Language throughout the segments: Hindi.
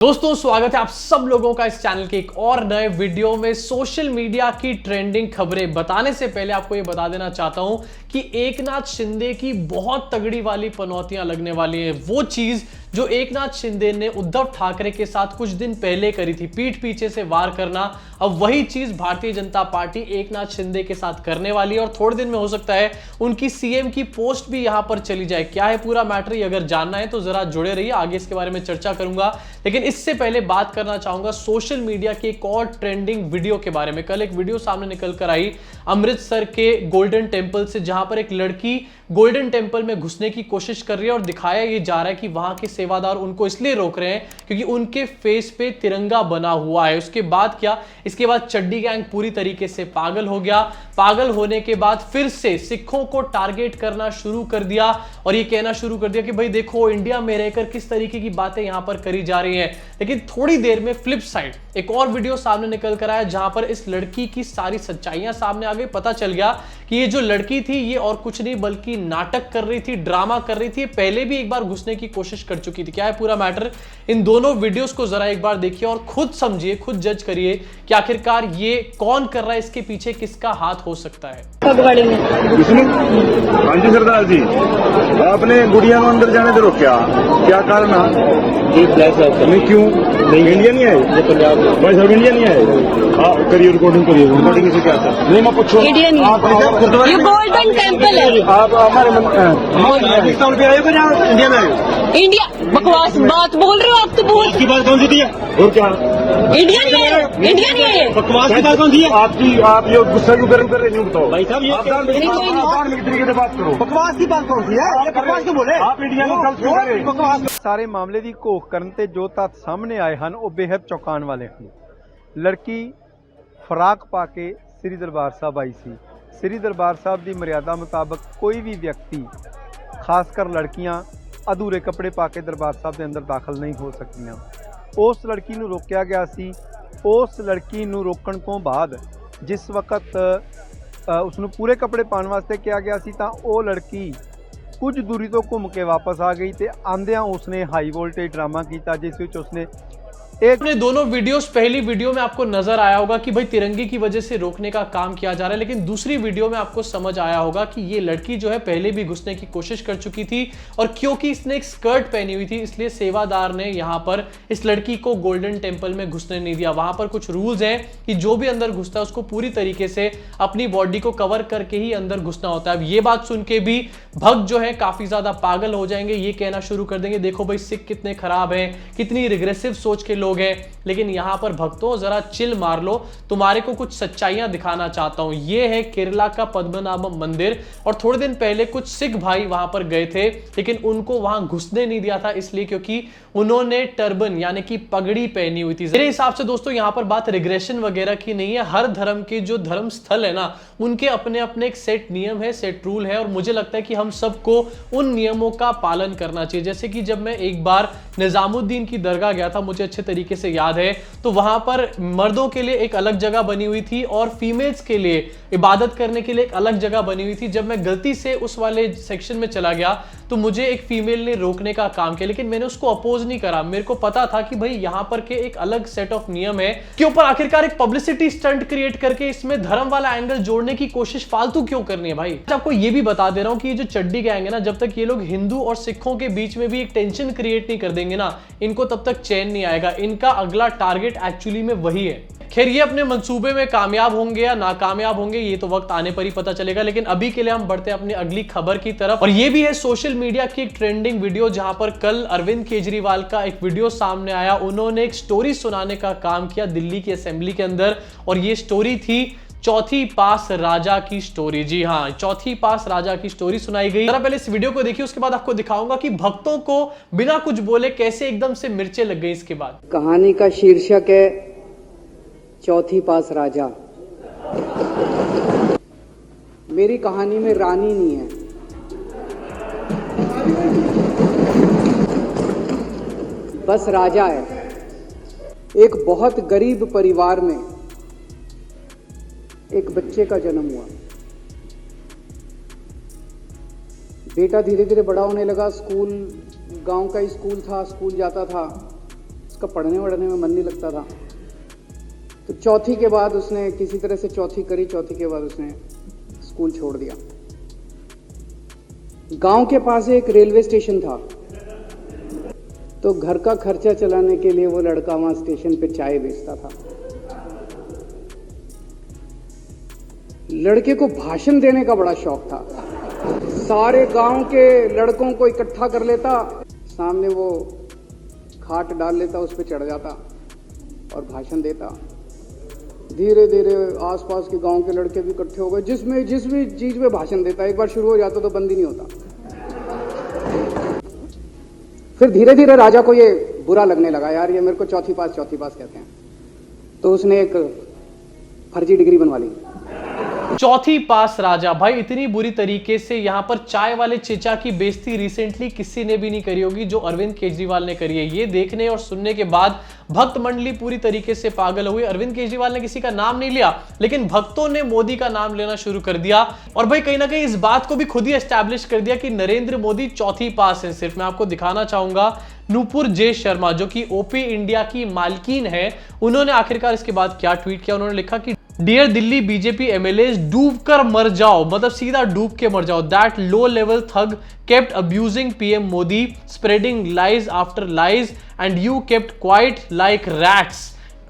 दोस्तों स्वागत है आप सब लोगों का इस चैनल के एक और नए वीडियो में। सोशल मीडिया की ट्रेंडिंग खबरें बताने से पहले आपको यह बता देना चाहता हूं कि एकनाथ शिंदे की बहुत तगड़ी वाली पनौतियां लगने वाली हैं। वो चीज जो एकनाथ शिंदे ने उद्धव ठाकरे के साथ कुछ दिन पहले करी थी, पीठ पीछे से वार करना, अब वही चीज भारतीय जनता पार्टी एकनाथ शिंदे के साथ करने वाली है और थोड़े दिन में हो सकता है उनकी सीएम की पोस्ट भी यहां पर चली जाए। क्या है पूरा मैटर, ये अगर जानना है तो जरा जुड़े रहिए, आगे इसके बारे में चर्चा करूंगा। लेकिन इससे पहले बात करना चाहूंगा सोशल मीडिया की एक और ट्रेंडिंग वीडियो के बारे में। कल एक वीडियो सामने निकल कर आई अमृतसर के गोल्डन टेंपल से, जहां पर एक लड़की गोल्डन टेंपल में घुसने की कोशिश कर रही है और दिखाया ये जा रहा है कि वहां के सेवादार उनको इसलिए रोक रहे हैं क्योंकि उनके फेस पे तिरंगा बना हुआ है। उसके बाद क्या, इसके बाद चड्डी गैंग पूरी तरीके से पागल हो गया। पागल होने के बाद फिर से सिखों को टारगेट करना शुरू कर दिया और ये कहना शुरू कर दिया कि भाई देखो इंडिया में रहकर किस तरीके की बातें यहां पर करी जा रही हैं। लेकिन थोड़ी देर में फ्लिप साइड एक और वीडियो सामने निकल कर आया जहां पर इस लड़की की सारी सच्चाइयां सामने आ गई। पता चल गया कि ये जो लड़की थी ये और कुछ नहीं बल्कि नाटक कर रही थी, ड्रामा कर रही थी। पहले भी एक बार घुसने की कोशिश कर चुकी थी। क्या है पूरा मैटर, इन दोनों वीडियोस को जरा एक बार देखिए और खुद समझिए, खुद जज करिए कि आखिरकार ये कौन कर रहा है, इसके पीछे किसका हाथ हो सकता है। फगवाड़े में हाँ जी सरदार जी, आपने गुड़िया में अंदर जाने से रोका, क्या कारण है? ये फ्लैश नहीं क्यों? नहीं इंडिया नहीं आए, ये पंजाब भाई सब इंडिया नहीं आए। हाँ करिए, रिकॉर्डिंग करिए। रिकॉर्डिंग से क्या था? नहीं मैं पूछो, इंडिया नहीं, ये गोल्डन टेम्पल है। आप हमारे पाकिस्तान पे आए हो या इंडिया में आए? इंडिया बकवास बात बोल रहे हो आप, तो बोल की बात कौन सी थी? और क्या इंडिया नहीं है, इंडिया नहीं है। बकवास की बात कौन सी है? आप ये गुस्सा क्यों कर रहे हैं बताओ भाई साहब, ये आप धार्मिक तरीके से बात करो। बकवास की बात कौन सी है? बकवास क्यों बोले? आप इंडिया में गलत क्यों कर रहे हैं? बकवास ਸਾਰੇ ਮਾਮਲੇ ਦੀ ਘੋਖ ਕਰਨ ਤੇ ਜੋ ਤੱਥ ਸਾਹਮਣੇ ਆਏ ਹਨ ਉਹ ਬੇहद ਚੌਂਕਾਉਣ ਵਾਲੇ ਹਨ। ਲੜਕੀ ਫਰਾਕ ਪਾ ਕੇ ਸ੍ਰੀ ਦਰਬਾਰ ਸਾਹਿਬ ਆਈ ਸੀ। ਸ੍ਰੀ ਦਰਬਾਰ ਸਾਹਿਬ ਦੀ ਮਰਿਆਦਾ ਮੁਤਾਬਕ ਕੋਈ ਵੀ ਵਿਅਕਤੀ, ਖਾਸ ਕਰ ਲੜਕੀਆਂ, ਅਧੂਰੇ ਕੱਪੜੇ ਪਾ ਕੇ ਦਰਬਾਰ ਸਾਹਿਬ ਦੇ ਅੰਦਰ ਦਾਖਲ ਨਹੀਂ ਹੋ ਸਕਦੀਆਂ। ਉਸ ਲੜਕੀ ਨੂੰ ਰੋਕਿਆ ਗਿਆ ਸੀ। ਉਸ ਲੜਕੀ ਨੂੰ ਰੋਕਣ ਤੋਂ ਬਾਅਦ ਜਿਸ ਵਕਤ ਉਸ ਨੂੰ ਪੂਰੇ ਕੱਪੜੇ ਪਾਉਣ ਵਾਸਤੇ ਕਿਹਾ ਗਿਆ ਸੀ ਤਾਂ ਉਹ ਲੜਕੀ कुछ दूरी तो घूम के वापस आ गई। तो आंदियां उसने हाई वोल्टेज ड्रामा किया जिस विच उसने अपने दोनों वीडियोस, पहली वीडियो में आपको नजर आया होगा कि भाई तिरंगे की वजह से रोकने का काम किया जा रहा है, लेकिन दूसरी वीडियो में आपको समझ आया होगा कि ये लड़की जो है पहले भी घुसने की कोशिश कर चुकी थी और क्योंकि इसने एक स्कर्ट पहनी हुई थी इसलिए सेवादार ने यहां पर इस लड़की को गोल्डन टेंपल में घुसने नहीं दिया। वहां पर कुछ रूल्स हैं कि जो भी अंदर घुसता है उसको पूरी तरीके से अपनी बॉडी को कवर करके ही अंदर घुसना होता है। अब ये बात सुन के भी भक्त जो है काफी ज्यादा पागल हो जाएंगे, ये कहना शुरू कर देंगे देखो भाई सिख कितने खराब हैं, कितनी रिग्रेसिव सोच के लोग हैं। लेकिन यहां पर भक्तों जरा चिल मार लो, तुम्हारे को कुछ सच्चाइयां दिखाना चाहता हूं। यह है केरला का पद्मनाभम मंदिर और थोड़े दिन पहले कुछ सिख भाई वहां पर गए थे, लेकिन उनको वहां घुसने नहीं दिया था इसलिए क्योंकि उन्होंने टर्बन यानी कि पगड़ी पहनी हुई थी। मेरे हिसाब से दोस्तों यहां पर बात रिग्रेशन वगैरह की नहीं है। हर धर्म के जो धर्म स्थल है ना, उनके अपने अपने एक सेट नियम है, सेट रूल है और मुझे लगता है कि हम सबको उन नियमों का पालन करना चाहिए। जैसे कि जब मैं एक बार निजामुद्दीन की दरगाह गया था, मुझे अच्छे तरीके से याद है, तो वहां पर मर्दों के लिए एक अलग जगह बनी हुई थी और फीमेल्स के लिए इबादत करने के लिए एक अलग जगह बनी हुई थी। जब मैं गलती से उस वाले सेक्शन में चला गया तो मुझे एक फीमेल ने रोकने का काम किया, लेकिन मैंने उसको अपोज नहीं करा। मेरे को पता था कि भाई यहां पर के एक अलग सेट ऑफ नियम है के ऊपर आखिरकार एक पब्लिसिटी स्टंट क्रिएट करके इसमें धर्म वाला एंगल जोड़ने की कोशिश फालतू क्यों करनी है भाई। आपको यह भी बता दे रहा हूं कि ये जो चड्डी गैंग है ना, जब तक ये लोग हिंदू और सिखों के बीच में भी एक टेंशन क्रिएट नहीं कर देंगे ना, इनको तब तक चैन नहीं आएगा। इनका अगला टारगेट एक्चुअली में वही है। खैर ये अपने मंसूबे में कामयाब होंगे या नाकामयाब होंगे ये तो वक्त आने पर ही पता चलेगा, लेकिन अभी के लिए हम बढ़ते हैं अपनी अगली खबर की तरफ। और ये भी है सोशल मीडिया की एक ट्रेंडिंग वीडियो जहां पर कल अरविंद केजरीवाल का एक वीडियो सामने आया। उन्होंने एक स्टोरी सुनाने का काम किया दिल्ली की असेंबली के अंदर और ये स्टोरी थी चौथी पास राजा की स्टोरी। जी हाँ, चौथी पास राजा की स्टोरी सुनाई गई। जरा पहले इस वीडियो को देखिए, उसके बाद आपको दिखाऊंगा कि भक्तों को बिना कुछ बोले कैसे एकदम से मिर्चें लग गई। इसके बाद कहानी का शीर्षक है चौथी पास राजा। मेरी कहानी में रानी नहीं है, बस राजा है। एक बहुत गरीब परिवार में एक बच्चे का जन्म हुआ। बेटा धीरे धीरे बड़ा होने लगा। स्कूल गांव का स्कूल था, स्कूल जाता था। उसका पढ़ने वढ़ने में मन नहीं लगता था। तो चौथी के बाद उसने किसी तरह से चौथी करी, चौथी के बाद उसने स्कूल छोड़ दिया। गांव के पास एक रेलवे स्टेशन था, तो घर का खर्चा चलाने के लिए वो लड़का वहां स्टेशन पे चाय बेचता था। लड़के को भाषण देने का बड़ा शौक था, सारे गांव के लड़कों को इकट्ठा कर लेता, सामने वो खाट डाल लेता, उस पर चढ़ जाता और भाषण देता। धीरे धीरे आसपास के गांव के लड़के भी इकट्ठे हो गए, जिस भी चीज में भाषण देता, एक बार शुरू हो जाता तो बंद ही नहीं होता। फिर धीरे धीरे राजा को ये बुरा लगने लगा, यार ये मेरे को चौथी पास कहते हैं, तो उसने एक फर्जी डिग्री बनवा ली। चौथी पास राजा, भाई इतनी बुरी तरीके से यहां पर चाय वाले चेचा की बेइज्जती रिसेंटली किसी ने भी नहीं करी होगी जो अरविंद केजरीवाल ने करी है। ये देखने और सुनने के बाद भक्त मंडली पूरी तरीके से पागल हुई। अरविंद केजरीवाल ने किसी का नाम नहीं लिया, लेकिन भक्तों ने मोदी का नाम लेना शुरू कर दिया। और भाई कहीं ना कहीं इस बात को भी खुद ही एस्टैब्लिश कर दिया कि नरेंद्र मोदी चौथी पास है। सिर्फ मैं आपको दिखाना चाहूंगा, नूपुर जे शर्मा जो कि ओपी इंडिया की मालकीन है, उन्होंने आखिरकार इसके बाद क्या ट्वीट किया। उन्होंने लिखा कि डियर दिल्ली बीजेपी एमएलएज, डूब कर मर जाओ, मतलब सीधा डूब के मर जाओ। That low level tug kept abusing PM Modi, spreading lies after lies, and you kept quiet like rats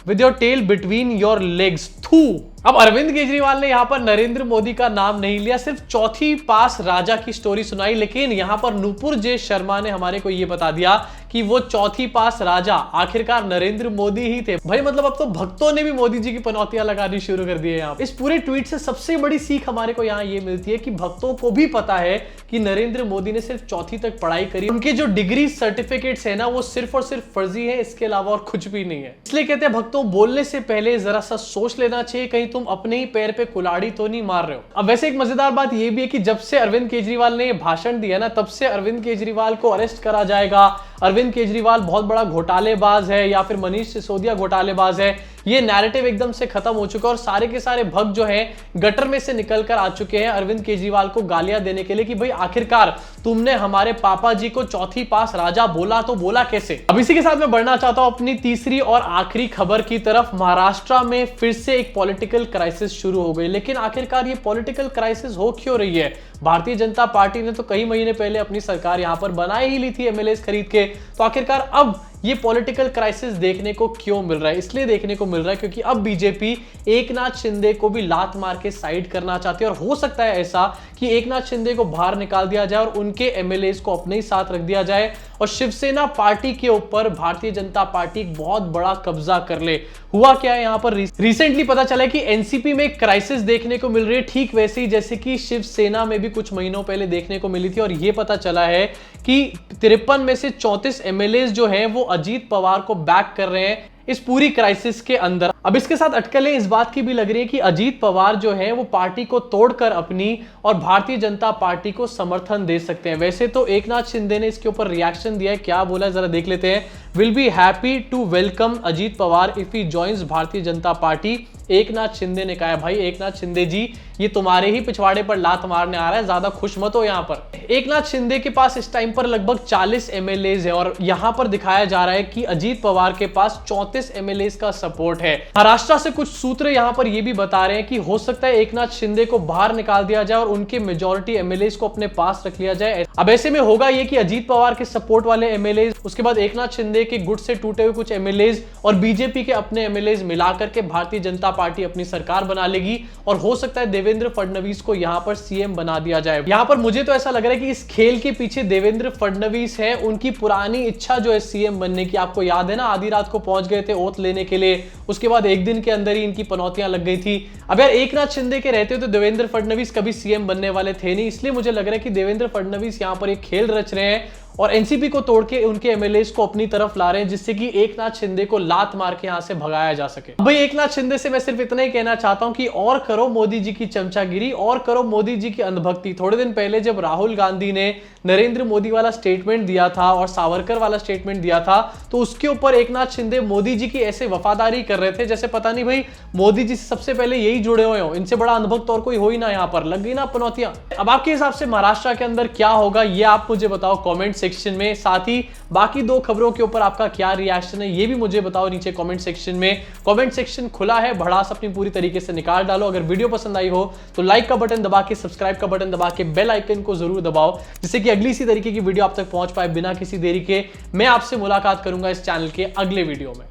with your tail between your legs. थू। अब अरविंद केजरीवाल ने यहां पर नरेंद्र मोदी का नाम नहीं लिया, सिर्फ चौथी पास राजा की स्टोरी सुनाई, लेकिन यहां पर नूपुर जे शर्मा ने हमारे को यह बता दिया कि वो चौथी पास राजा आखिरकार नरेंद्र मोदी ही थे। भाई मतलब अब तो भक्तों ने भी मोदी जी की पनौतियां लगानी शुरू कर दी है। यहाँ इस पूरे ट्वीट से सबसे बड़ी सीख हमारे को यहाँ ये मिलती है कि भक्तों को भी पता है कि नरेंद्र मोदी ने सिर्फ चौथी तक पढ़ाई करी, उनके जो डिग्री सर्टिफिकेट्स है ना वो सिर्फ और सिर्फ फर्जी है, इसके अलावा और कुछ भी नहीं है। इसलिए कहते हैं भक्तों, बोलने से पहले जरा सा सोच लेना चाहिए, कहीं तुम अपने ही पैर पे कुल्हाड़ी तो नहीं मार रहे हो। अब वैसे एक मजेदार बात यह भी है कि जब से अरविंद केजरीवाल ने भाषण दिया ना, तब से अरविंद केजरीवाल को अरेस्ट करा जाएगा, अरविंद केजरीवाल बहुत बड़ा घोटालेबाज है या फिर मनीष सिसोदिया घोटालेबाज है, ये नैरेटिव एकदम से खत्म हो चुका है। और सारे के सारे भक्त जो हैं गटर में से निकलकर आ चुके हैं अरविंद केजरीवाल को गालियां देने के लिए कि भाई आखिरकार तुमने हमारे पापा जी को चौथी पास राजा बोला तो बोला कैसे। अब इसी के साथ मैं बढ़ना चाहता हूं अपनी तीसरी और आखिरी खबर की तरफ। महाराष्ट्र में फिर से एक पॉलिटिकल क्राइसिस शुरू हो गई, लेकिन आखिरकार ये पॉलिटिकल क्राइसिस हो क्यों रही है? भारतीय जनता पार्टी ने तो कई महीने पहले अपनी सरकार यहां पर बनाई ही ली थी एमएलएस खरीद के, तो आखिरकार अब ये पॉलिटिकल क्राइसिस देखने को क्यों मिल रहा है? इसलिए देखने को मिल रहा है क्योंकि अब बीजेपी एकनाथ शिंदे को भी लात मार के साइड करना चाहती है, और हो सकता है ऐसा कि एकनाथ शिंदे को बाहर निकाल दिया जाए और उनके एमएलएस को अपने ही साथ रख दिया जाए और शिवसेना पार्टी के ऊपर भारतीय जनता पार्टी बहुत बड़ा कब्जा कर ले। हुआ क्या है यहाँ पर, रिसेंटली पता चला है कि एनसीपी में एक क्राइसिस देखने को मिल रही है, ठीक वैसे ही जैसे कि शिवसेना में भी कुछ महीनों पहले देखने को मिली थी। और यह पता चला है कि 53 में से 34 एमएलएस जो हैं वो अजीत पवार को बैक कर रहे हैं इस पूरी क्राइसिस के अंदर। अब इसके साथ अटकलें इस बात की भी लग रही है कि अजीत पवार जो है वो पार्टी को तोड़कर अपनी और भारतीय जनता पार्टी को समर्थन दे सकते हैं। वैसे तो एकनाथ शिंदे ने इसके ऊपर रिएक्शन दिया है, क्या बोला है जरा देख लेते हैं। Will be happy to welcome Ajit Pawar if he joins Bharatiya Janata party. Eknath Shinde ने कहा है, भाई एकनाथ शिंदे जी ये तुम्हारे ही पिछवाड़े पर लात मारने आ रहा है, ज्यादा खुश मत हो। यहाँ पर एकनाथ शिंदे के पास इस टाइम पर लगभग 40 एमएलएस है और यहाँ पर दिखाया जा रहा है कि अजीत पवार के पास 34 एमएलएस का सपोर्ट है। महाराष्ट्र से कुछ सूत्र यहाँ पर यह भी बता रहे हैं कि हो सकता है एकनाथ शिंदे को बाहर निकाल दिया जाए और उनके मेजोरिटी एमएलएस को अपने पास रख लिया जाए। अब ऐसे में होगा ये कि अजीत पवार के सपोर्ट वाले एमएलएस, उसके बाद एकनाथ शिंदे के गुट से टूटे हुए कुछ एमएलएस और बीजेपी के अपने एमएलएस मिलाकर के भारतीय जनता पार्टी अपनी सरकार बना लेगी और हो सकता है देवेंद्र फडणवीस को यहां पर सीएम बना दिया जाए। यहां पर मुझे तो ऐसा लग रहा है कि इस खेल के पीछे देवेंद्र फडणवीस है, उनकी पुरानी इच्छा जो है सीएम बनने की। आपको याद है ना, आधी रात को पहुंच गए थे ओथ लेने के लिए, उसके बाद एक दिन के अंदर ही इनकी पनौतियां लग गई थी। अब यार एकनाथ शिंदे के रहते तो देवेंद्र फडणवीस कभी सीएम बनने वाले थे नहीं, इसलिए मुझे लग रहा है कि देवेंद्र फडणवीस यहां पर एक खेल रच रहे हैं और एनसीपी को तोड़ के उनके एमएलएस को अपनी तरफ ला रहे हैं, जिससे कि एकनाथ शिंदे को लात मार के यहां से भगाया जा सके। भाई एकनाथ शिंदे से मैं सिर्फ इतना ही कहना चाहता हूं कि और करो मोदी जी की चमचागिरी, और करो मोदी जी की अंधभक्ति। थोड़े दिन पहले जब राहुल गांधी ने नरेंद्र मोदी वाला स्टेटमेंट दिया था और सावरकर वाला स्टेटमेंट दिया था, तो उसके ऊपर एकनाथ शिंदे मोदी जी की ऐसे वफादारी कर रहे थे जैसे पता नहीं भाई मोदी जी से सबसे पहले यही जुड़े हुए हो, इनसे बड़ा अंधभक्त और कोई हो ही ना। यहां पर लग गई ना पनौतियां। अब आपके हिसाब से महाराष्ट्र के अंदर क्या होगा ये आप मुझे बताओ कमेंट सेक्शन सेक्शन में। साथ ही बाकी दो खबरों के ऊपर आपका क्या रिएक्शन है ये भी मुझे बताओ नीचे कमेंट सेक्शन में। कमेंट सेक्शन खुला है, भड़ास अपनी पूरी तरीके से निकाल डालो। अगर वीडियो पसंद आई हो तो लाइक का बटन दबा के, सब्सक्राइब का बटन दबा के, बेल आइकन को जरूर दबाओ, जिससे कि अगली इसी तरीके की वीडियो आप तक पहुंच पाए बिना किसी देरी के। मैं आपसे मुलाकात करूंगा इस चैनल के अगले वीडियो में।